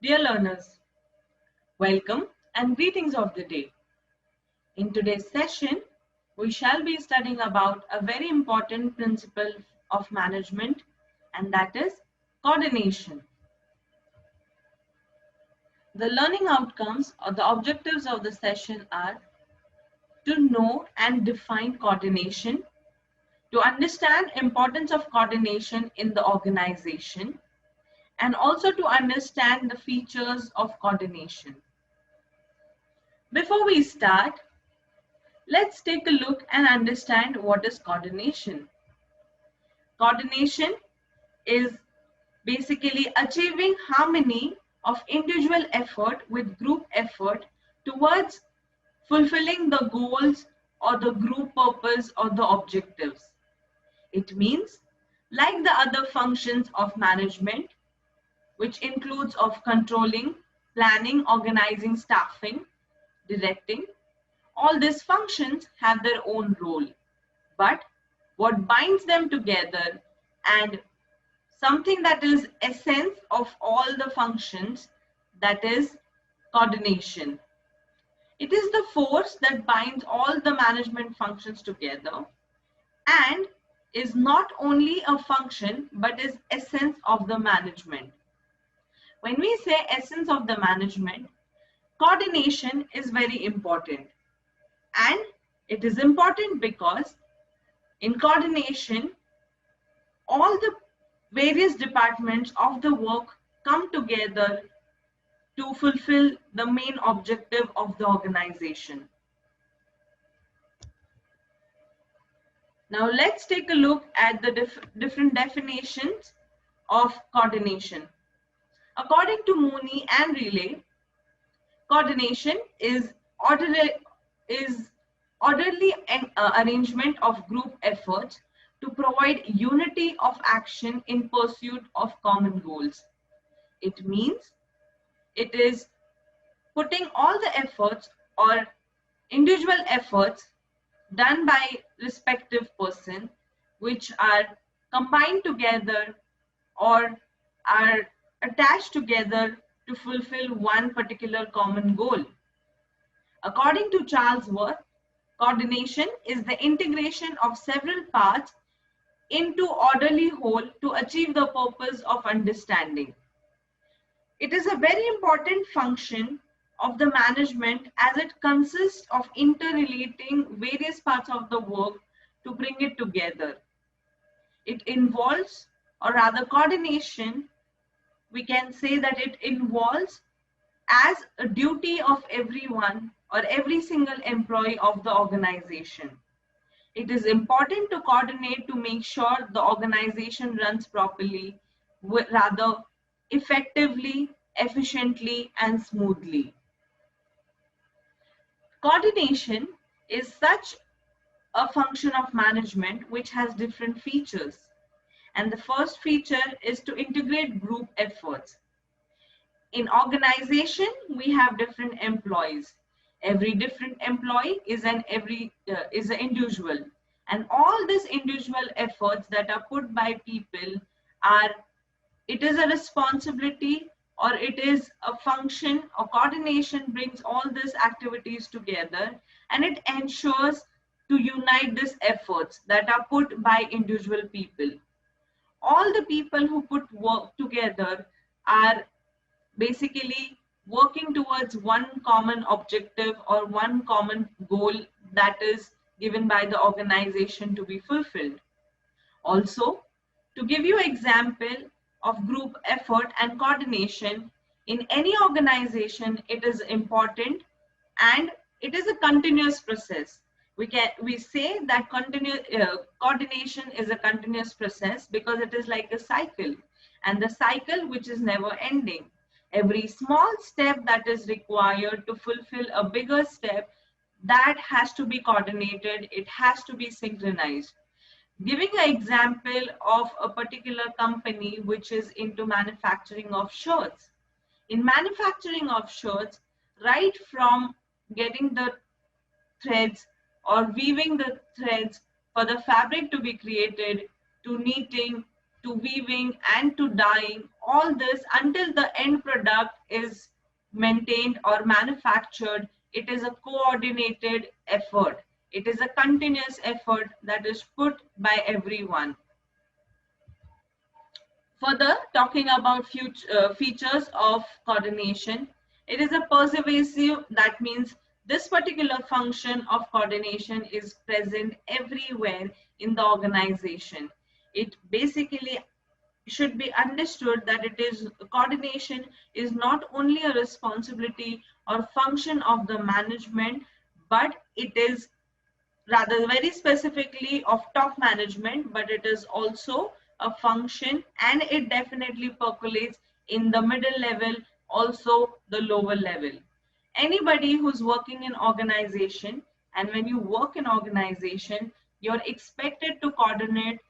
Dear learners, welcome and greetings of the day. In today's session, we shall be studying about a very important principle of management, and that is coordination. The learning outcomes or the objectives of the session are to know and define coordination, to understand importance of coordination in the organization, and also to understand the features of coordination. Before we start, let's take a look and understand what is coordination. Coordination is basically achieving harmony of individual effort with group effort towards fulfilling the goals or the group purpose or the objectives. It means, like the other functions of management, which includes of controlling, planning, organizing, staffing, directing, all these functions have their own role. But what binds them together and something that is essence of all the functions, that is coordination. It is the force that binds all the management functions together and is not only a function but is essence of the management. When we say essence of the management, coordination is very important. And it is important because in coordination, all the various departments of the work come together to fulfill the main objective of the organization. Now let's take a look at the different definitions of coordination. According to Mooney and Riley, coordination is orderly arrangement of group efforts to provide unity of action in pursuit of common goals. It means it is putting all the efforts or individual efforts done by respective person which are combined together or are attached together to fulfill one particular common goal. According to Charles Worth, coordination is the integration of several parts into orderly whole to achieve the purpose of understanding. It is a very important function of the management as it consists of interrelating various parts of the work to bring it together. It involves, or rather coordination, we can say that it involves as a duty of everyone or every single employee of the organization. It is important to coordinate to make sure the organization runs properly, rather effectively, efficiently, and smoothly. Coordination is such a function of management which has different features. And the first feature is to integrate group efforts. In organization, we have different employees. Every different employee is an individual, and all these individual efforts that are put by people it is a responsibility or it is a function or coordination brings all these activities together, and it ensures to unite these efforts that are put by individual people. All the people who put work together are basically working towards one common objective or one common goal that is given by the organization to be fulfilled. Also, to give you an example of group effort and coordination, in any organization, it is important and it is a continuous process. We say that coordination is a continuous process because it is like a cycle, and the cycle which is never ending. Every small step that is required to fulfill a bigger step, that has to be coordinated, it has to be synchronized. Giving an example of a particular company which is into manufacturing of shirts. In manufacturing of shirts, right from getting the threads or weaving the threads for the fabric to be created, to knitting, to weaving and to dyeing, all this until the end product is maintained or manufactured, it is a coordinated effort. It is a continuous effort that is put by everyone. Further, talking about features of coordination, it is a pervasive, that means this particular function of coordination is present everywhere in the organization. It basically should be understood that it is coordination is not only a responsibility or function of the management, but it is rather very specifically of top management, but it is also a function, and it definitely percolates in the middle level, also the lower level. Anybody who's working in organization, and when you work in organization, you're expected to coordinate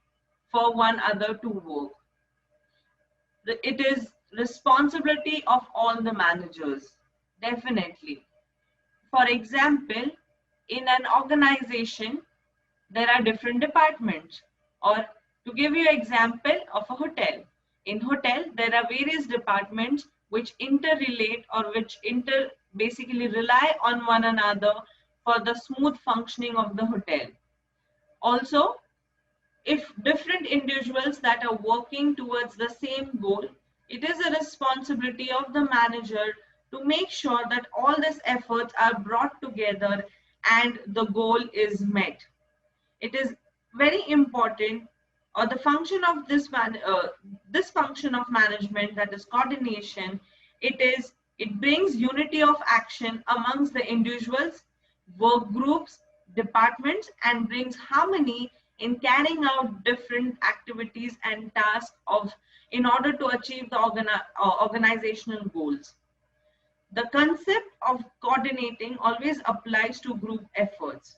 for one other to work. It is responsibility of all the managers, definitely. For example, in an organization, there are different departments. Or to give you an example of a hotel. In hotel, there are various departments which interrelate or which basically rely on one another for the smooth functioning of the hotel. Also, if different individuals that are working towards the same goal, it is a responsibility of the manager to make sure that all these efforts are brought together and the goal is met. It is very important, or the function of this function of management, that is coordination, it brings unity of action amongst the individuals, work groups, departments, and brings harmony in carrying out different activities and tasks in order to achieve the organizational goals. The concept of coordinating always applies to group efforts.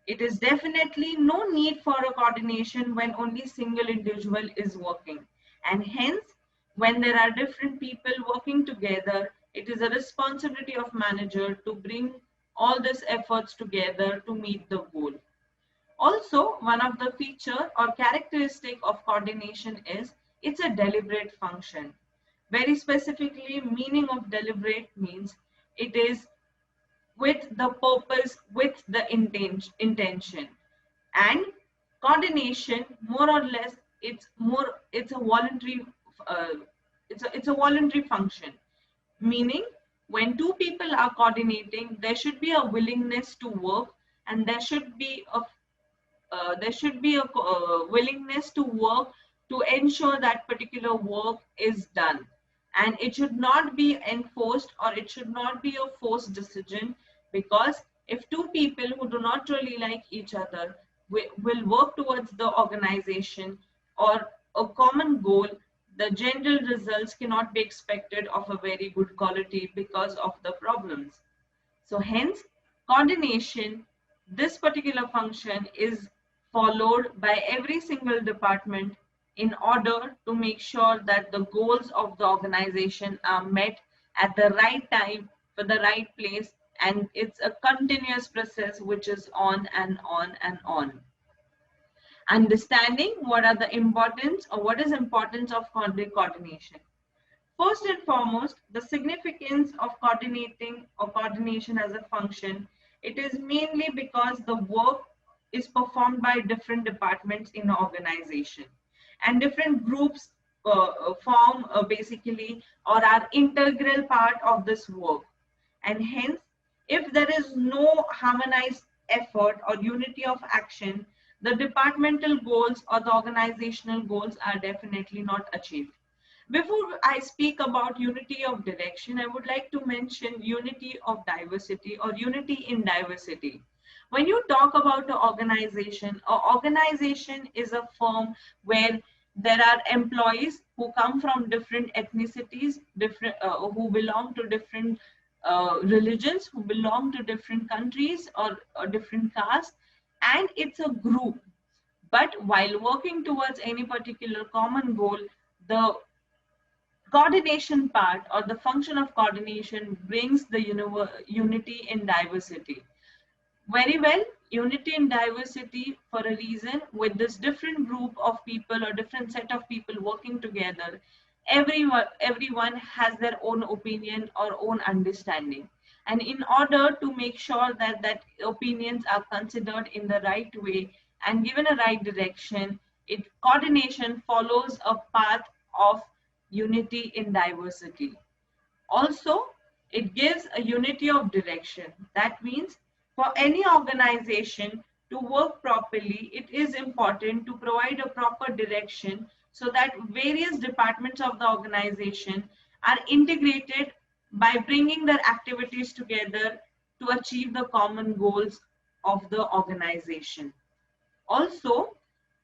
It is definitely no need for a coordination when only single individual is working. And hence, when there are different people working together, it is a responsibility of manager to bring all these efforts together to meet the goal. Also, one of the feature or characteristic of coordination is it's a deliberate function. Very specifically, meaning of deliberate means it is with the purpose, with the intention. And coordination, more or less, it's a voluntary it's a voluntary function, meaning when two people are coordinating, there should be a willingness to work, and there should be a willingness to work to ensure that particular work is done, and it should not be enforced, or it should not be a forced decision, because if two people who do not really like each other will work towards the organization or a common goal, the general results cannot be expected of a very good quality because of the problems. So hence, coordination, this particular function is followed by every single department in order to make sure that the goals of the organization are met at the right time for the right place, and it's a continuous process which is on and on and on. Understanding what are the importance, or what is importance of coordination. First and foremost, the significance of coordinating or coordination as a function, it is mainly because the work is performed by different departments in an organization, and different groups form basically or are integral part of this work. And hence, if there is no harmonized effort or unity of action, the departmental goals or the organizational goals are definitely not achieved. Before I speak about unity of direction, I would like to mention unity of diversity or unity in diversity. When you talk about an organization is a firm where there are employees who come from different ethnicities, who belong to different religions, who belong to different countries or different castes, and it's a group. But while working towards any particular common goal, the coordination part or the function of coordination brings the unity in diversity. Very well, unity in diversity for a reason. With this different group of people or different set of people working together, everyone has their own opinion or own understanding, and in order to make sure that opinions are considered in the right way and given a right direction, it coordination follows a path of unity in diversity. Also, it gives a unity of direction. That means for any organization to work properly, it is important to provide a proper direction so that various departments of the organization are integrated by bringing their activities together to achieve the common goals of the organization. Also,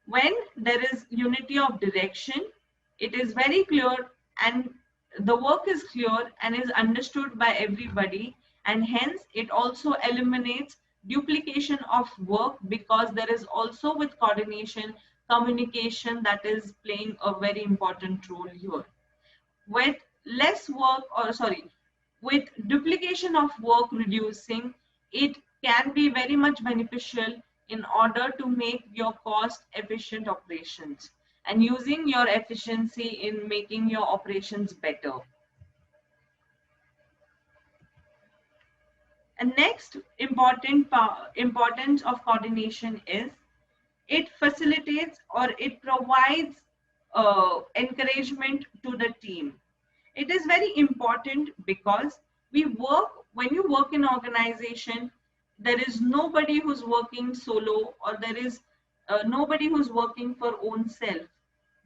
when there is unity of direction, it is very clear and the work is clear and is understood by everybody, and hence it also eliminates duplication of work, because there is also with coordination communication that is playing a very important role here. With less work, or sorry, with duplication of work reducing, it can be very much beneficial in order to make your cost efficient operations and using your efficiency in making your operations better. And next importance of coordination is it facilitates or it provides encouragement to the team. It is very important because when you work in organization, there is nobody who's working solo, or there is nobody who's working for own self,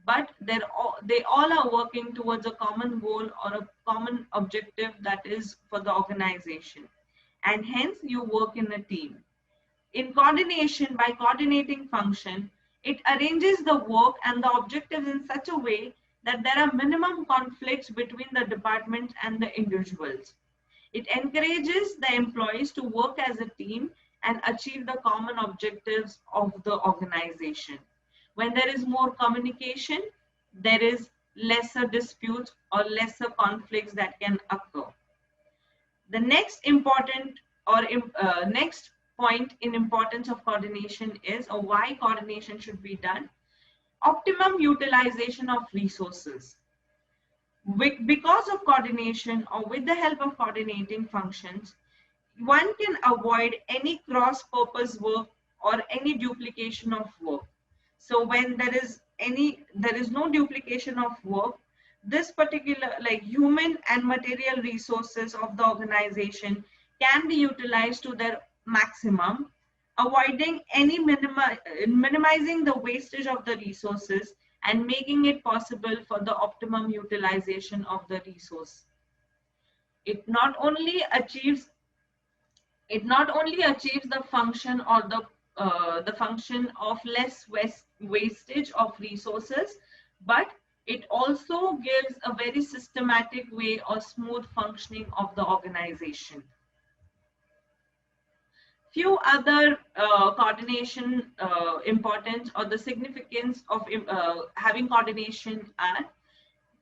but they all are working towards a common goal or a common objective, that is for the organization, and hence you work in a team. In coordination, by coordinating function, it arranges the work and the objectives in such a way that there are minimum conflicts between the departments and the individuals. It encourages the employees to work as a team and achieve the common objectives of the organization. When there is more communication, there is lesser disputes or lesser conflicts that can occur. The next important or next point in importance of coordination is, or why coordination should be done, optimum utilization of resources. Because of coordination or with the help of coordinating functions, one can avoid any cross-purpose work or any duplication of work. So when there is no duplication of work, this particular like human and material resources of the organization can be utilized to their maximum, avoiding any minimizing the wastage of the resources and making it possible for the optimum utilization of the resource. It not only achieves the function or the function of less wastage of resources, but it also gives a very systematic way or smooth functioning of the organization. Few other coordination importance or the significance of having coordination are: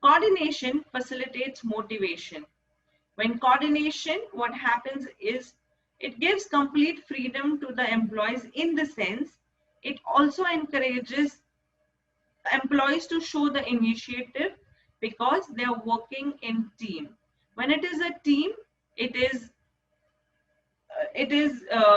coordination facilitates motivation. When coordination, what happens is it gives complete freedom to the employees, in the sense it also encourages employees to show the initiative because they are working in team. When it is a team, it is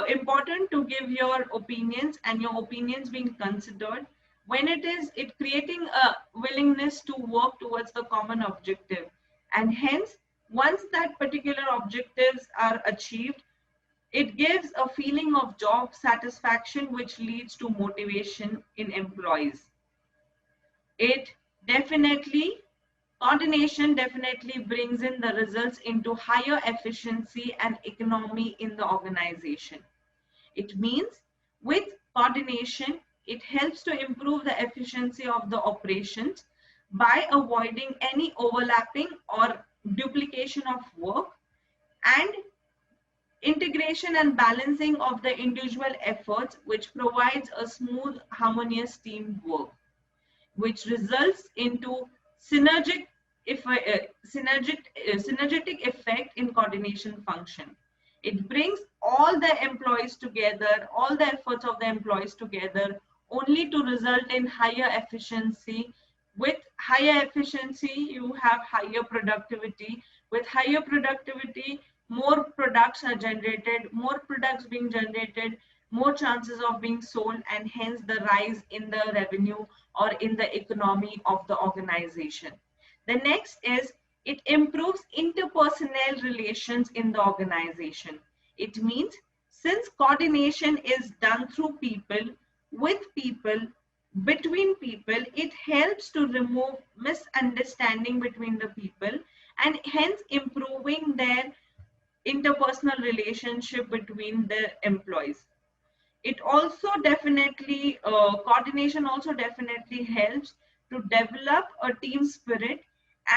important to give your opinions and your opinions being considered. When it creating a willingness to work towards the common objective, and hence once that particular objectives are achieved, it gives a feeling of job satisfaction, which leads to motivation in employees. Coordination definitely brings in the results into higher efficiency and economy in the organization. It means with coordination, it helps to improve the efficiency of the operations by avoiding any overlapping or duplication of work, and integration and balancing of the individual efforts, which provides a smooth, harmonious teamwork, which results into synergetic effect in coordination function. It brings all the employees together, all the efforts of the employees together, only to result in higher efficiency. With higher efficiency, you have higher productivity. With higher productivity, more products are generated, more products being generated, more chances of being sold, and hence the rise in the revenue or in the economy of the organization. The next is it improves interpersonal relations in the organization. It means since coordination is done through people, with people, between people, it helps to remove misunderstanding between the people and hence improving their interpersonal relationship between the employees. It also definitely, coordination also definitely helps to develop a team spirit,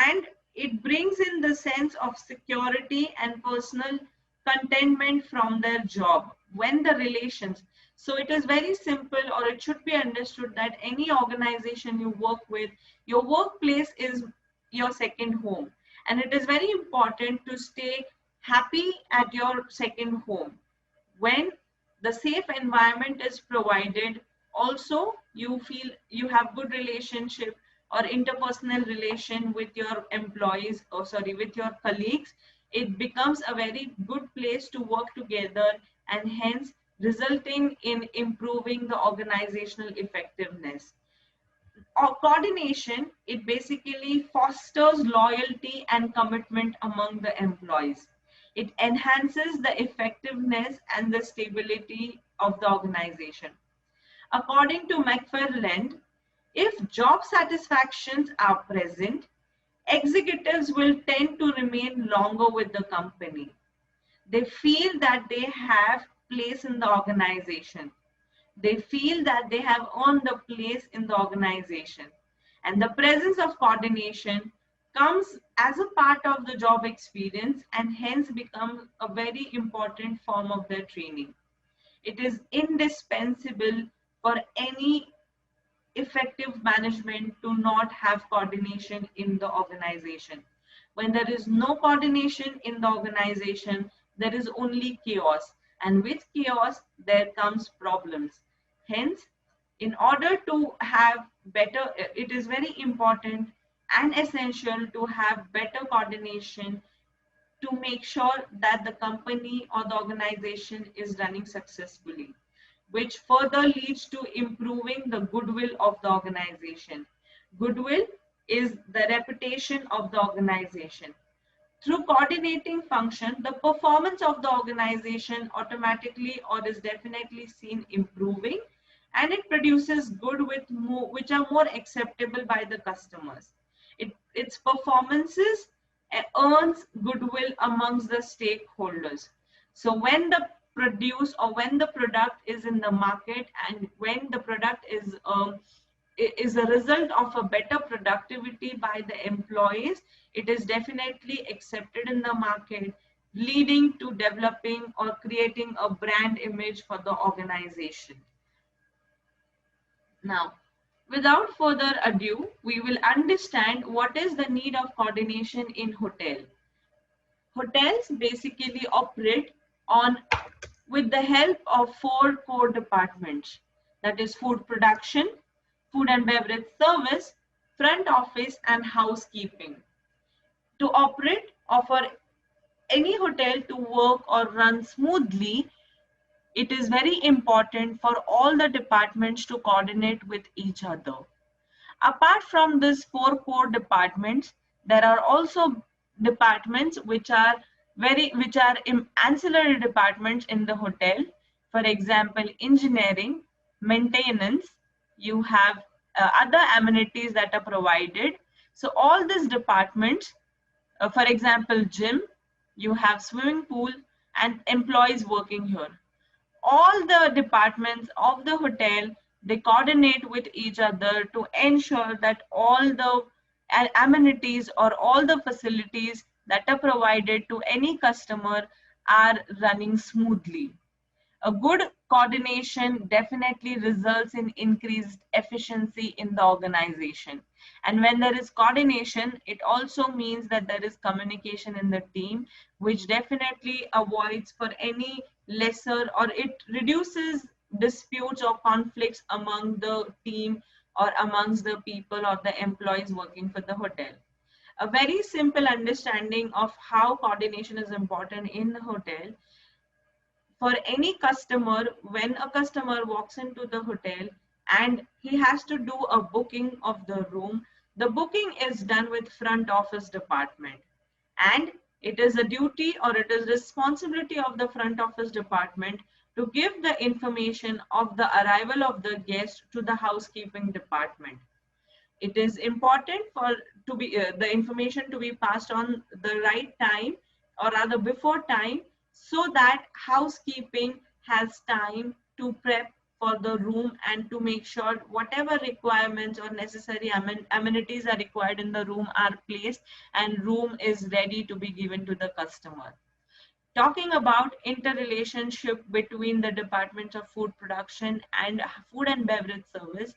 and it brings in the sense of security and personal contentment from their job when the relations. So it is very simple, or it should be understood that any organization you work with, your workplace is your second home, and it is very important to stay happy at your second home. When the safe environment is provided, also you feel you have good relationship or interpersonal relation with your employees, or sorry, with your colleagues, it becomes a very good place to work together, and hence resulting in improving the organizational effectiveness. Or coordination, it basically fosters loyalty and commitment among the employees. It enhances the effectiveness and the stability of the organization. According to McFarland, if job satisfactions are present, executives will tend to remain longer with the company. They feel that they have place in the organization. They feel that they have earned the place in the organization. And the presence of coordination comes as a part of the job experience and hence becomes a very important form of their training. It is indispensable for any effective management to not have coordination in the organization. When there is no coordination in the organization, there is only chaos. And with chaos, there comes problems. Hence, in order to have better, it is very important and essential to have better coordination to make sure that the company or the organization is running successfully, which further leads to improving the goodwill of the organization. Goodwill is the reputation of the organization. Through coordinating function, the performance of the organization automatically or is definitely seen improving, and it produces good with more, which are more acceptable by the customers. Its performances earns goodwill amongst the stakeholders. So when the produce or when the product is in the market and when the product is a result of a better productivity by the employees, it is definitely accepted in the market, leading to developing or creating a brand image for the organization. Now, without further ado, we will understand what is the need of coordination in hotel. Hotels basically operate on with the help of four core departments, that is food production, food and beverage service, front office, and housekeeping. To operate or for any hotel to work or run smoothly, it is very important for all the departments to coordinate with each other. Apart from these four core departments, there are also departments which are ancillary departments in the hotel. For example, engineering, maintenance, you have other amenities that are provided. So all these departments, for example, gym, you have swimming pool and employees working here. All the departments of the hotel, they coordinate with each other to ensure that all the amenities or all the facilities that are provided to any customer are running smoothly. A good coordination definitely results in increased efficiency in the organization. And when there is coordination, it also means that there is communication in the team, which definitely avoids for any lesser, or it reduces disputes or conflicts among the team or amongst the people or the employees working for the hotel. A very simple understanding of how coordination is important in the hotel: for any customer, when a customer walks into the hotel and he has to do a booking of the room, the booking is done with front office department, and it is a duty or it is responsibility of the front office department to give the information of the arrival of the guest to the housekeeping department. It is important for to be the information to be passed on the right time, or rather before time, so that housekeeping has time to prep for the room and to make sure whatever requirements or necessary amenities are required in the room are placed and room is ready to be given to the customer. Talking about interrelationship between the departments of food production and food and beverage service,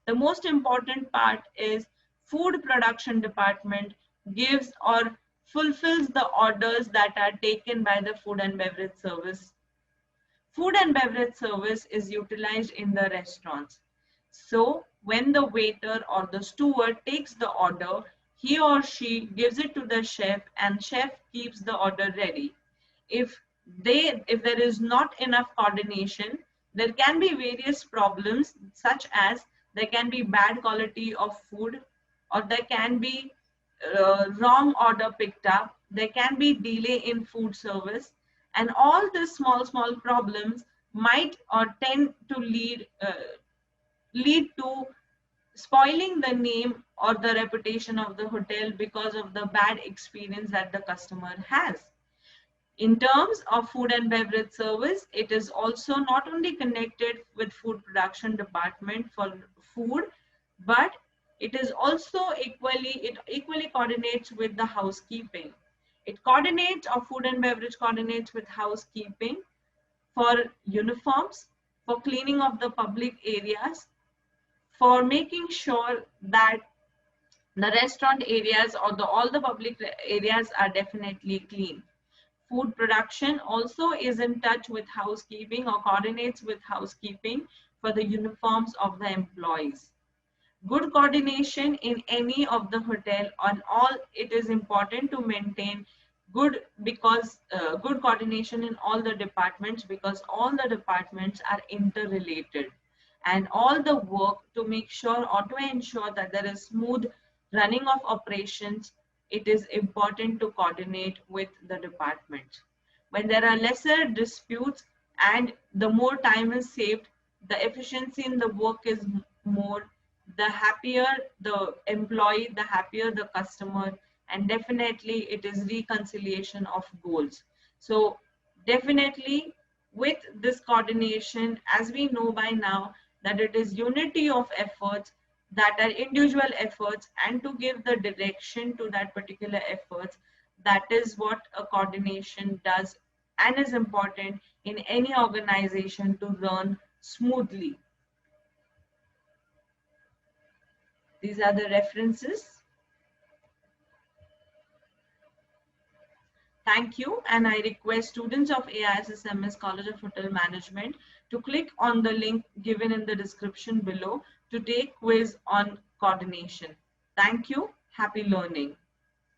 the most important part is food production department gives or fulfills the orders that are taken by the food and beverage service. Food and beverage service is utilized in the restaurants. So when the waiter or the steward takes the order, he or she gives it to the chef and chef keeps the order ready. If there is not enough coordination, there can be various problems, such as there can be bad quality of food, or there can be wrong order picked up, there can be delay in food service, and all these small problems might or tend to lead to spoiling the name or the reputation of the hotel because of the bad experience that the customer has. In terms of food and beverage service, it is also not only connected with food production department for food, but it is also equally coordinates with the housekeeping. It coordinates, or food and beverage coordinates with housekeeping for uniforms, for cleaning of the public areas, for making sure that the restaurant areas or all the public areas are definitely clean. Food production also is in touch with housekeeping or coordinates with housekeeping for the uniforms of the employees. Good coordination in any of the hotel on all, it is important to maintain good, because good coordination in all the departments, because all the departments are interrelated, and all the work to make sure or to ensure that there is smooth running of operations, it is important to coordinate with the department. When there are lesser disputes and the more time is saved, the efficiency in the work is more, the happier the employee, the happier the customer, and definitely it is reconciliation of goals. So definitely with this coordination, as we know by now, that it is unity of efforts, that are individual efforts, and to give the direction to that particular efforts, that is what a coordination does and is important in any organization to run smoothly. These are the references. Thank you, and I request students of AISSMS College of Hotel Management to click on the link given in the description below to take quiz on coordination. Thank you. Happy learning.